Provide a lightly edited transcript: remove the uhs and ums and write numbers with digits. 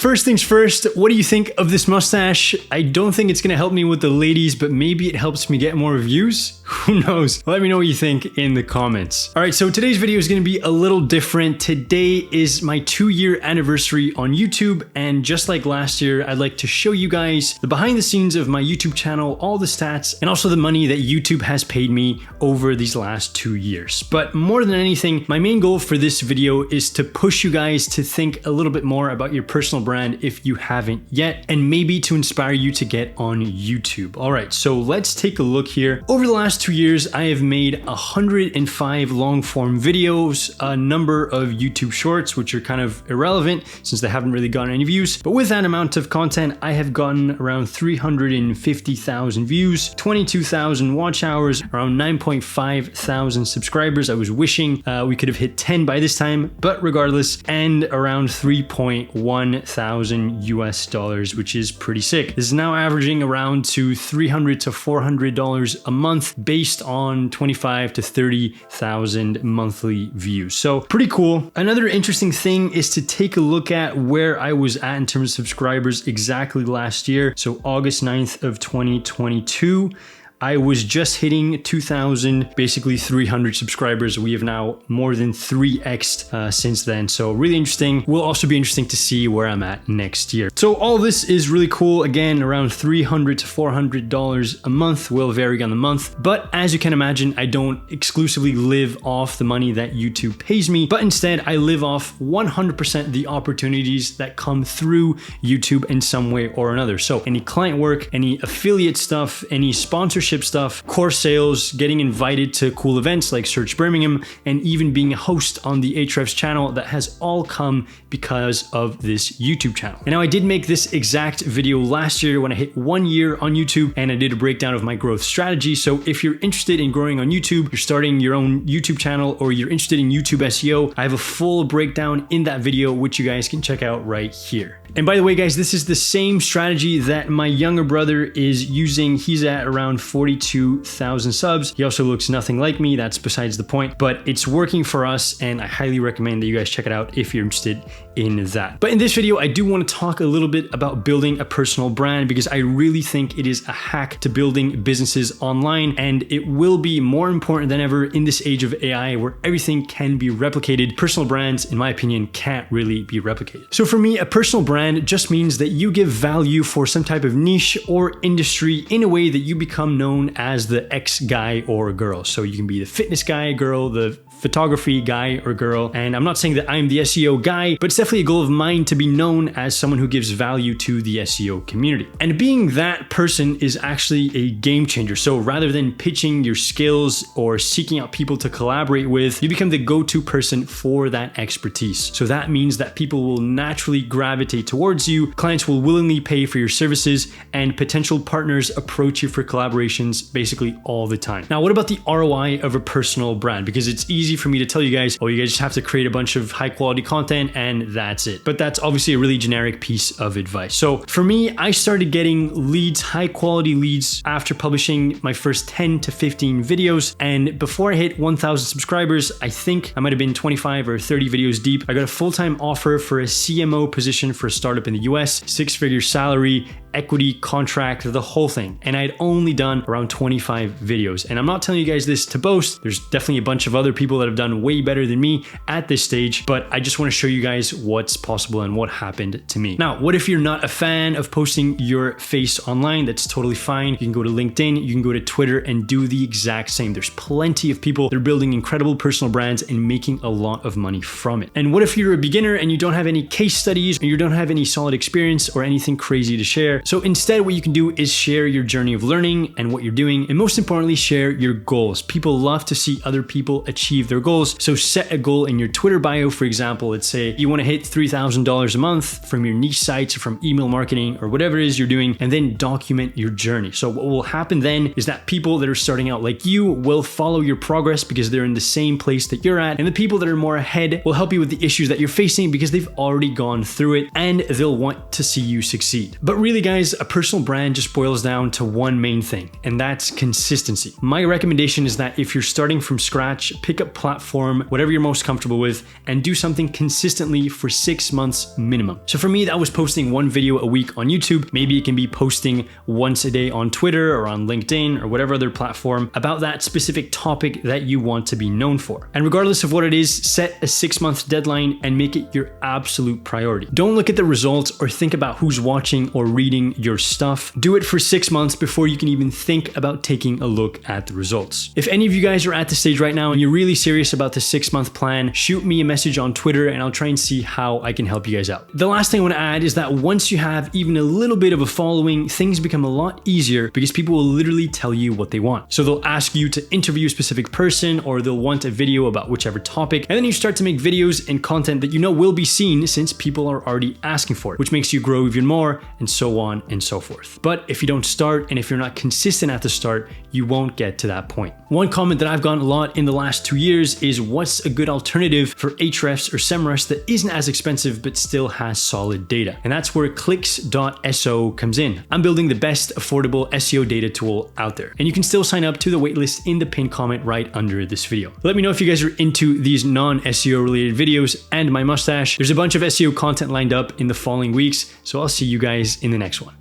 first things first, what do you think of this mustache? I don't think it's gonna help me with the ladies, but maybe it helps me get more views? Who knows? Let me know what you think in the comments. All right, so today's video is gonna be a little different. Today is my 2-year anniversary on YouTube, and just like last year, I'd like to show you guys the behind the scenes of my YouTube channel, all the stats, and also the money that YouTube has paid me over these last 2 years. But more than anything, my main goal for this video is to push you guys to think a little bit more about your personal brand if you haven't yet, and maybe to inspire you to get on YouTube. All right, so let's take a look here. Over the last 2 years, I have made 105 long form videos, a number of YouTube shorts, which are kind of irrelevant since they haven't really gotten any views. But with that amount of content, I have gotten around 350,000 views, 22,000 watch hours, around 9.5 thousand subscribers. I was wishing we could have hit 10 by this time, but regardless, and around 3.1 thousand US dollars, which is pretty sick. This is now averaging around to $300 to $400 a month based on 25 to 30,000 monthly views. So pretty cool. Another interesting thing is to take a look at where I was at in terms of subscribers exactly last year. So August 9th of 2022. I was just hitting 2,000, basically 300 subscribers. We have now more than 3x'd since then. So really interesting. Will also be interesting to see where I'm at next year. So all this is really cool. Again, around $300 to $400 a month, will vary on the month. But as you can imagine, I don't exclusively live off the money that YouTube pays me, but instead I live off 100% the opportunities that come through YouTube in some way or another. So any client work, any affiliate stuff, any sponsorship stuff, course sales, getting invited to cool events like Search Birmingham, and even being a host on the Ahrefs channel, that has all come because of this YouTube channel. And now I did make this exact video last year when I hit 1 year on YouTube, and I did a breakdown of my growth strategy. So if you're interested in growing on YouTube, you're starting your own YouTube channel, or you're interested in YouTube SEO, I have a full breakdown in that video, which you guys can check out right here. And by the way, guys, this is the same strategy that my younger brother is using. He's at around 42,000 subs. He also looks nothing like me. That's besides the point, but it's working for us, and I highly recommend that you guys check it out if you're interested in that. But in this video, I do want to talk a little bit about building a personal brand, because I really think it is a hack to building businesses online, and it will be more important than ever in this age of AI where everything can be replicated. Personal brands, in my opinion, can't really be replicated. So for me, a personal brand just means that you give value for some type of niche or industry in a way that you become known as the X guy or girl. So you can be the fitness guy, girl, the photography guy or girl. And I'm not saying that I'm the SEO guy, but it's definitely a goal of mine to be known as someone who gives value to the SEO community. And being that person is actually a game changer. So rather than pitching your skills or seeking out people to collaborate with, you become the go-to person for that expertise. So that means that people will naturally gravitate towards you, clients will willingly pay for your services, and potential partners approach you for collaborations basically all the time. Now, what about the ROI of a personal brand? Because it's easy for me to tell you guys, oh, you guys just have to create a bunch of high quality content and that's it. But that's obviously a really generic piece of advice. So for me, I started getting leads, high quality leads, after publishing my first 10 to 15 videos. And before I hit 1,000 subscribers, I think I might have been 25 or 30 videos deep. I got a full-time offer for a CMO position for a startup in the US, 6-figure salary, equity, contract, the whole thing. And I'd only done around 25 videos. And I'm not telling you guys this to boast. There's definitely a bunch of other people that have done way better than me at this stage, but I just want to show you guys what's possible and what happened to me. Now, what if you're not a fan of posting your face online? That's totally fine. You can go to LinkedIn, you can go to Twitter and do the exact same. There's plenty of people that are building incredible personal brands and making a lot of money from it. And what if you're a beginner and you don't have any case studies, or you don't have any solid experience or anything crazy to share? So instead, what you can do is share your journey of learning and what you're doing, and most importantly, share your goals. People love to see other people achieve their goals. So set a goal in your Twitter bio, for example. Let's say you want to hit $3,000 a month from your niche sites or from email marketing or whatever it is you're doing, and then document your journey. So what will happen then is that people that are starting out like you will follow your progress because they're in the same place that you're at, and the people that are more ahead will help you with the issues that you're facing because they've already gone through it and they'll want to see you succeed. But really, guys, a personal brand just boils down to one main thing, and that's consistency. My recommendation is that if you're starting from scratch, pick up platform, whatever you're most comfortable with, and do something consistently for 6 months minimum. So for me, that was posting one video a week on YouTube. Maybe it can be posting once a day on Twitter or on LinkedIn or whatever other platform about that specific topic that you want to be known for. And regardless of what it is, set a 6-month deadline and make it your absolute priority. Don't look at the results or think about who's watching or reading your stuff. Do it for 6 months before you can even think about taking a look at the results. If any of you guys are at the stage right now and you're really serious about the 6-month plan, shoot me a message on Twitter and I'll try and see how I can help you guys out. The last thing I want to add is that once you have even a little bit of a following, things become a lot easier because people will literally tell you what they want. So they'll ask you to interview a specific person, or they'll want a video about whichever topic, and then you start to make videos and content that you know will be seen since people are already asking for it, which makes you grow even more, and so on and so forth. But if you don't start, and if you're not consistent at the start, you won't get to that point. One comment that I've gotten a lot in the last 2 years is, what's a good alternative for Ahrefs or SEMrush that isn't as expensive but still has solid data? And that's where clicks.so comes in. I'm building the best affordable SEO data tool out there. And you can still sign up to the waitlist in the pinned comment right under this video. Let me know if you guys are into these non-SEO related videos and my mustache. There's a bunch of SEO content lined up in the following weeks, so I'll see you guys in the next one.